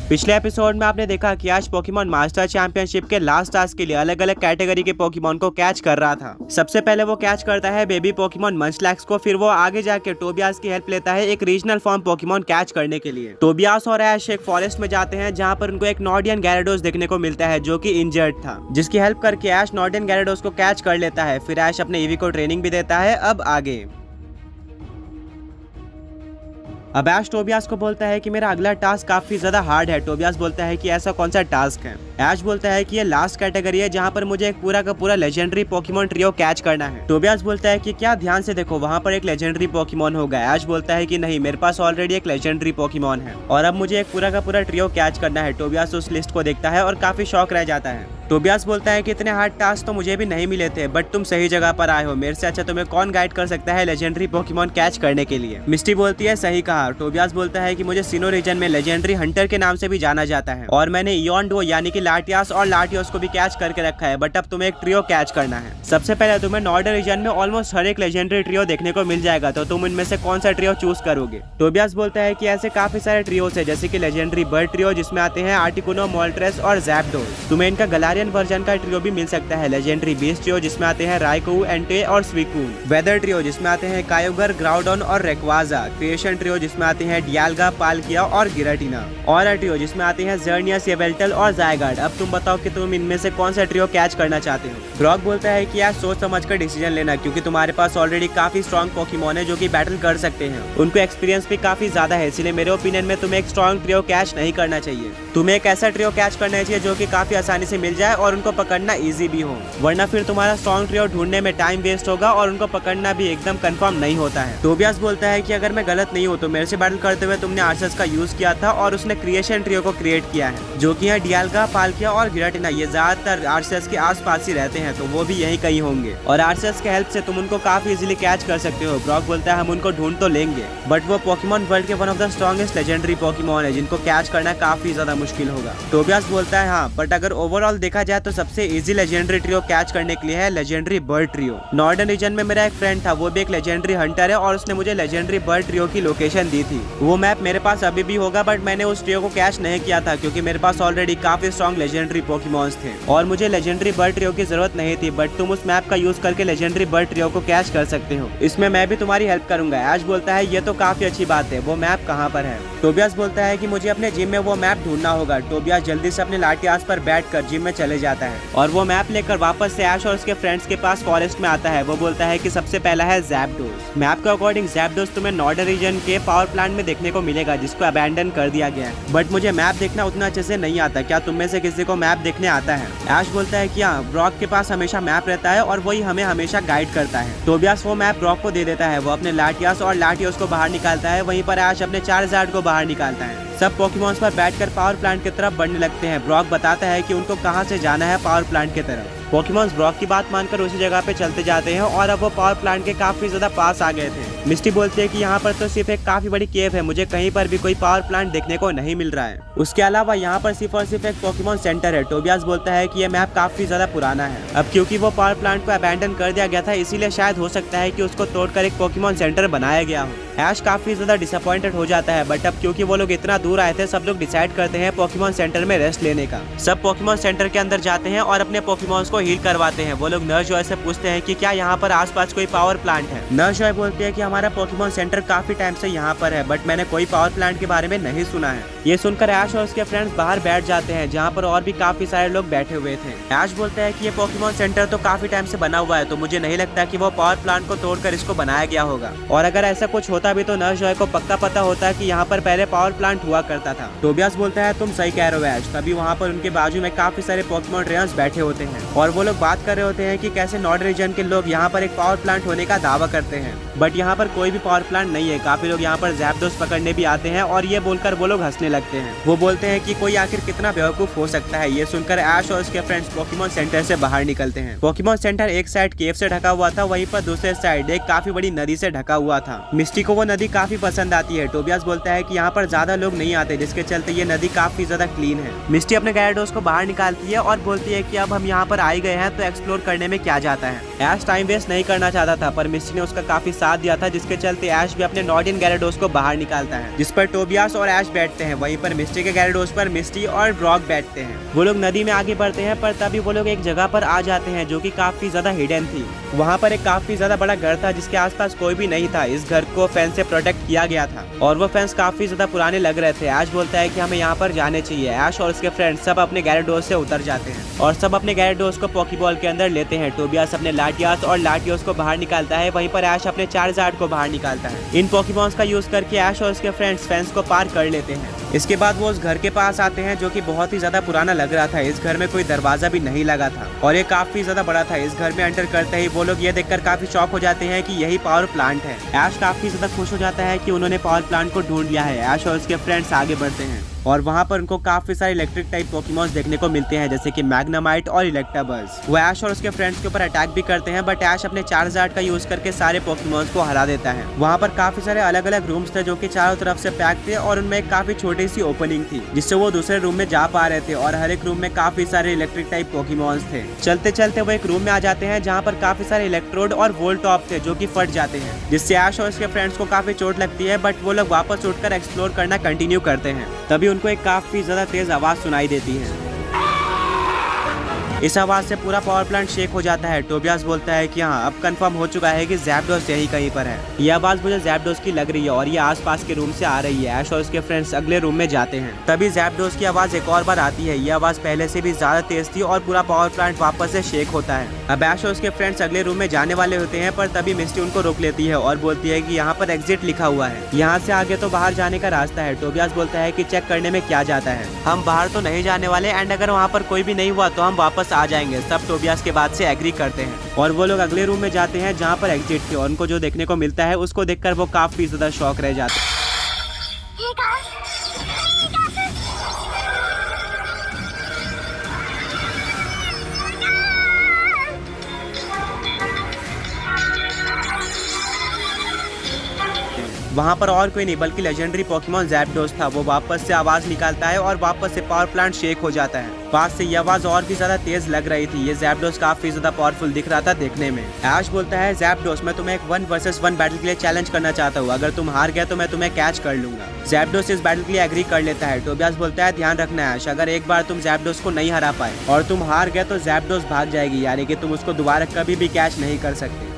पिछले एपिसोड में आपने देखा कि आज पोकेमॉन मास्टर चैंपियनशिप के लास्ट टास्क के लिए अलग अलग कैटेगरी के पोकेमॉन को कैच कर रहा था। सबसे पहले वो कैच करता है बेबी पोकेमॉन मंचलैक्स को, फिर वो आगे जाके टोबियास की हेल्प लेता है एक रीजनल फॉर्म पोकेमॉन कैच करने के लिए। टोबियास और ऐश एक फॉरेस्ट में जाते हैं जहाँ पर उनको एक नॉर्डियन गैराडोस देखने को मिलता है जो कि इंजर्ड था, जिसकी हेल्प करके ऐश नॉर्डियन गैराडोस को कैच कर लेता है। फिर ऐश अपने ईवी को ट्रेनिंग भी देता है। अब आगे अब ऐश टोबियास को बोलता है कि मेरा अगला टास्क काफी ज्यादा हार्ड है। टोबियास बोलता है कि ऐसा कौन सा टास्क है। ऐश बोलता है कि ये लास्ट कैटेगरी है जहाँ पर मुझे एक पूरा का पूरा लेजेंडरी पोकेमॉन ट्रियो कैच करना है। टोबियास बोलता है कि क्या, ध्यान से देखो, वहाँ पर एक लेजेंडरी पोकेमॉन होगा। ऐश बोलता है कि नहीं, मेरे पास ऑलरेडी एक लेजेंडरी पोकेमॉन है और अब मुझे एक पूरा का पूरा ट्रियो कैच करना है। टोबियास उस लिस्ट को देखता है और काफी शौक रह जाता है। टोबियास बोलता है कि इतने हार्ड टास्क तो मुझे भी नहीं मिले थे, बट तुम सही जगह पर आए हो। मेरे से अच्छा तुम्हें कौन गाइड कर सकता है लेजेंडरी पोकेमॉन कैच करने के लिए। मिस्टी बोलती है सही कहा। टोबियास बोलता है कि मुझे सिनो रीजन में लेजेंडरी हंटर के नाम से भी जाना जाता है और मैंने इयोन यानी कि लाटियास और लाटियोस को भी कैच करके रखा है, बट अब तुम्हें एक ट्रियो कैच करना है। सबसे पहले तुम्हें नॉर्डर्न रीजन में ऑलमोस्ट हर एक लेजेंडरी ट्रियो देखने को मिल जाएगा, तो तुम इनमें से कौन सा ट्रियो चूज करोगे। टोबियास बोलता है कि ऐसे काफी सारे ट्रियोस है, जैसे कि लेजेंडरी बर्ड ट्रियो जिसमें आते हैं आर्टिकुनो, मोल्ट्रेस और ज़ैप्डोस। तुम्हें इनका गलारियन वर्जन का ट्रियो भी मिल सकता है। लेजेंडरी बीस्ट ट्रियो जिसमें आते हैं राइकू, एंटे और स्विकून। वेदर ट्रियो जिसमें आते हैं कायोगर, ग्राउडन और रेक्वाजा। क्रिएशन ट्रियो जिसमें आते हैं डियाल्गा, पालकिया और गिराटिना। और ट्रियो जिसमें आते हैं जर्नियस, येवेल्टल और ज़ायगार्ड। अब तुम बताओ कि तुम इनमें से कौन सा ट्रियो कैच करना चाहते हो। ब्रॉक बोलता है कि यार सोच समझ कर डिसीजन लेना, क्योंकि तुम्हारे पास ऑलरेडी काफी स्ट्रॉन्ग पोकेमॉन है जो कि बैटल कर सकते हैं। उनको एक्सपीरियंस भी काफी ज्यादा है, इसलिए मेरे ओपिनियन में तुम्हें एक स्ट्रॉन्ग ट्रियो कैच नहीं करना चाहिए। तुम्हें एक ऐसा ट्रियो कैच करना चाहिए जो कि काफी आसानी से मिल जाए और उनको पकड़ना इजी भी हो, वरना फिर तुम्हारा स्ट्रॉन्ग ट्रियो ढूंढने में टाइम वेस्ट होगा और उनको पकड़ना भी एकदम कंफर्म नहीं होता है। टोबियास बोलता है कि अगर मैं गलत नहीं हूँ तो मेरे से बैटल करते हुए तुमने आर्सेस का यूज किया था और उसने क्रिएशन ट्रियो को क्रिएट किया है, जो कि है डियाल्गा, पालकिया और गिराटिना। ये ज्यादातर आर्सेस के आसपास ही रहते हैं, तो वो भी यही कहीं होंगे और आर्सेस के हेल्प से तुम उनको काफी इजीली कैच कर सकते हो। ब्रॉक बोलता है हम उनको ढूंढ तो लेंगे, बट वो पोकेमॉन वर्ल्ड के one of the strongest legendary Pokemon है जिनको कैच करना काफी ज्यादा मुश्किल होगा। टोबियास बोलता है हाँ, बट अगर ओवरऑल देखा जाए तो सबसे इजी लेजेंडरी ट्रियो कैच करने के लिए है legendary bird trio. Northern reason में मेरा एक फ्रेंड था, वो भी एक लेजेंडरी हंटर है और उसने मुझे लेजेंडरी बर्ड ट्रियो की लोकेशन दी थी। वो मैप मेरे पास अभी भी होगा, बट मैंने उस ट्रियो को कैच नहीं किया था क्योंकि मेरे पास ऑलरेडी काफी स्ट्रॉन्ग लेजेंडरी पोकेमॉन्स थे और मुझे लेजेंडरी बर्ड ट्रियो की जरूरत नहीं थी, बट तुम उस मैप का यूज करके लेजेंडरी बर्ड ट्रियो को कैच कर सकते हो। इसमें मैं भी तुम्हारी हेल्प करूंगा। ऐश बोलता है ये तो काफी अच्छी बात है, वो मैप कहाँ पर है। टोबियास बोलता है कि मुझे अपने जिम में वो मैप ढूंढना होगा। टोबियास जल्दी से अपने लाटियास पर बैठकर जिम में चले जाता है और वो मैप लेकर वापस से ऐश और उसके फ्रेंड्स के पास फॉरेस्ट में आता है। वो बोलता है कि सबसे पहला है ज़ैप्डोस। मैप के अकॉर्डिंग ज़ैप्डोस तुम्हें नॉर्डर्न रीजन के पावर प्लांट में देखने को मिलेगा, जिसको अबैंडन कर दिया गया है, बट मुझे मैप देखना उतना अच्छे से नहीं आता। क्या तुम में से किसी को मैप देखने आता है? ऐश बोलता है कि हाँ, ब्रॉक के पास हमेशा मैप रहता है और वही हमें हमेशा गाइड करता है। टोबियास वो मैप ब्रॉक को दे देता है। वो अपने लाटियास और लाटियोस को बाहर निकालता है, वहीं पर ऐश अपने चार्जार्ड को बाहर निकालता है। सब पोकेमॉन्स पर बैठकर पावर प्लांट की तरफ बढ़ने लगते हैं। ब्रॉक बताता है कि उनको कहां से जाना है पावर प्लांट की तरफ। पोकेमॉन्स ब्रॉक की बात मानकर उसी जगह पे चलते जाते हैं और अब वो पावर प्लांट के काफी ज्यादा पास आ गए थे। मिस्टी बोलती है कि यहाँ पर तो सिर्फ एक काफी बड़ी केव है, मुझे कहीं पर भी कोई पावर प्लांट देखने को नहीं मिल रहा है। उसके अलावा यहाँ पर सिर्फ और सिर्फ एक पोकेमॉन सेंटर है। टोबियास बोलता है कि ये मैप काफी ज्यादा पुराना है। अब क्योंकि वो पावर प्लांट को अबैंडन कर दिया गया था, इसीलिए शायद हो सकता है कि उसको तोड़कर एक पोकेमॉन सेंटर बनाया गया हो। ऐश काफी ज्यादा डिसअपॉइंटेड हो जाता है, बट अब क्योंकि वो लोग इतना दूर आए थे, सब लोग डिसाइड करते हैं पोकेमॉन सेंटर में रेस्ट लेने का। सब पोकेमॉन सेंटर के अंदर जाते हैं और अपने पोकेमॉन्स को हील करवाते हैं। वो लोग नर्स जॉय से पूछते हैं कि क्या यहाँ पर आसपास कोई पावर प्लांट है। नर्स जॉय बोलती है कि हमारा पोकेमॉन सेंटर काफी टाइम से यहाँ पर है, बट मैंने कोई पावर प्लांट के बारे में नहीं सुना है। ये सुनकर ऐश और उसके फ्रेंड्स बाहर बैठ जाते हैं, जहाँ पर और भी काफी सारे लोग बैठे हुए थे। ऐश बोलता है कि ये पोकेमॉन सेंटर तो काफी टाइम से बना हुआ है, तो मुझे नहीं लगता कि वो पावर प्लांट को तोड़कर इसको बनाया गया होगा, और अगर ऐसा कुछ होता भी तो नर्स जॉय को पक्का पता होता है कि यहाँ पर पहले पावर प्लांट हुआ करता था। टोबियास बोलता है तुम सही कह रहे हो ऐश। तभी वहाँ पर उनके बाजू में काफी सारे पोकेमॉन ट्रेनर्स बैठे होते हैं और वो लोग बात कर रहे होते हैं कि कैसे नॉर्डर्न रीजन के लोग यहाँ पर एक पावर प्लांट होने का दावा करते हैं, बट यहाँ पर कोई भी पावर प्लांट नहीं है। काफी लोग यहाँ पर ज़ैप्डोस पकड़ने भी आते हैं और ये बोलकर वो लोग हंसने लगते हैं। वो बोलते हैं कि कोई आखिर कितना बेवकूफ हो सकता है। ये सुनकर ऐश और उसके फ्रेंड्स पोकेमॉन सेंटर से बाहर निकलते हैं। पोकेमॉन सेंटर एक साइड केव से ढका हुआ था, वहीं पर दूसरे साइड एक काफी बड़ी नदी से ढका हुआ था। मिस्टी को वो नदी काफी पसंद आती है। टोबियास बोलता है कि यहाँ पर ज्यादा लोग नहीं आते, जिसके चलते ये नदी काफी ज्यादा क्लीन है। मिस्टी अपने गैराडोस को बाहर निकालती है और बोलती है कि अब हम यहाँ पर आ गए हैं तो एक्सप्लोर करने में क्या जाता है। ऐश टाइम वेस्ट नहीं करना चाहता था, पर मिस्टी ने उसका काफी साथ दिया था, जिसके चलते ऐश भी अपने नॉर्डियन गैराडोस को बाहर निकालता है, जिस पर टोबियास और ऐश बैठते हैं। वहीं पर मिस्टी के गैराडोस पर मिस्टी और ब्रॉक बैठते हैं। वो लोग नदी में आगे बढ़ते हैं, पर तभी वो लोग एक जगह पर आ जाते हैं जो कि काफी ज्यादा हिडन थी। वहाँ पर एक काफी ज्यादा बड़ा घर था, जिसके आसपास कोई भी नहीं था। इस घर को फेंस से प्रोटेक्ट किया गया था और वो फेंस काफी ज्यादा पुराने लग रहे थे। ऐश बोलता है कि हमें यहाँ पर जाने चाहिए। ऐश और उसके फ्रेंड्स सब अपने गैराडोस से उतर जाते हैं और सब अपने गैराडोस को पोकेबॉल के अंदर लेते हैं। टोबियास अपने लाटियास और लाटियोस को बाहर निकालता है, वहीं पर ऐश अपने चार्जार्ड को बाहर निकालता है। इन पोकेबॉल्स का यूज करके ऐश और उसके फ्रेंड्स फेंस को पार कर लेते हैं। इसके बाद वो उस घर के पास आते हैं जो कि बहुत ही ज्यादा पुराना लग रहा था। इस घर में कोई दरवाजा भी नहीं लगा था और ये काफी ज्यादा बड़ा था। इस घर में एंटर करते ही वो लोग ये देखकर काफी शॉक हो जाते हैं कि यही पावर प्लांट है। ऐश काफी ज्यादा खुश हो जाता है कि उन्होंने पावर प्लांट को ढूंढ लिया है। ऐश और उसके फ्रेंड्स आगे बढ़ते हैं और वहाँ पर उनको काफी सारे इलेक्ट्रिक टाइप पोकेमॉन्स देखने को मिलते हैं, जैसे कि मैग्नेमाइट और इलेक्टाबल्स। वो ऐश और उसके फ्रेंड्स के ऊपर अटैक भी करते हैं, बट ऐश अपने चार्जार्ड का यूज करके सारे पोकेमॉन्स को हरा देता है। वहाँ पर काफी सारे अलग अलग रूम्स थे जो कि चारों तरफ से पैक थे और उनमें एक काफी छोटी सी ओपनिंग थी, जिससे वो दूसरे रूम में जा पा रहे थे और हर एक रूम में काफी सारे इलेक्ट्रिक टाइप पोकेमॉन्स थे। चलते चलते वो एक रूम में आ जाते हैं जहाँ पर काफी सारे इलेक्ट्रोड और वोल्टॉप थे जो कि फट जाते हैं, जिससे ऐश और उसके फ्रेंड्स को काफी चोट लगती है, बट वो लोग वापस उठकर एक्सप्लोर करना कंटिन्यू करते हैं। तभी उनको एक काफी ज्यादा तेज आवाज सुनाई देती है। इस आवाज से पूरा पावर प्लांट शेक हो जाता है। टोबियास बोलता है कि हाँ, अब कंफर्म हो चुका है कि ज़ैप्डोस यही कहीं पर है। ये आवाज मुझे ज़ैप्डोस की लग रही है और ये आसपास के रूम से आ रही है। ऐश और उसके फ्रेंड्स अगले रूम में जाते हैं। तभी ज़ैप्डोस की आवाज एक और बार आती है। ये आवाज पहले से भी ज्यादा तेज थी और पूरा पावर प्लांट वापस से शेक होता है। अब ऐश और उसके फ्रेंड्स अगले रूम में जाने वाले होते हैं, पर तभी मिस्टी उनको रोक लेती है और बोलती है कि यहाँ पर एग्जिट लिखा हुआ है, यहाँ से आगे तो बाहर जाने का रास्ता है। टोबियास बोलता है कि चेक करने में क्या जाता है, हम बाहर तो नहीं जाने वाले, एंड अगर वहाँ पर कोई भी नहीं हुआ तो हम वापस आ जाएंगे। सब टोबियास के बाद से एग्री करते हैं और वो लोग अगले रूम में जाते हैं जहाँ पर एग्जिट थी और उनको जो देखने को मिलता है उसको देखकर वो काफी ज्यादा शॉक रह जाते हैं। वहाँ पर और कोई नहीं बल्कि लेजेंडरी पोकेमॉन ज़ैप्डोस था। वो वापस से आवाज निकालता है और वापस से पावर प्लांट शेक हो जाता है। पास से ये आवाज और भी ज्यादा तेज लग रही थी। ये ज़ैप्डोस काफी ज्यादा पावरफुल दिख रहा था देखने में। ऐश बोलता है, ज़ैप्डोस मैं तुम्हें एक 1 वर्सेस 1 बैटल के लिए चैलेंज करना चाहता हूँ, अगर तुम हार गए तो मैं तुम्हें कैच कर लूंगा। ज़ैप्डोस इस बैटल के लिए एग्री कर लेता है। टोबियास बोलता है, ध्यान रखना ऐश, अगर एक बार तुम ज़ैप्डोस को नहीं हरा पाए और तुम हार गए तो ज़ैप्डोस भाग जाएगी, यानी कि तुम उसको दोबारा कभी भी कैच नहीं कर सकते।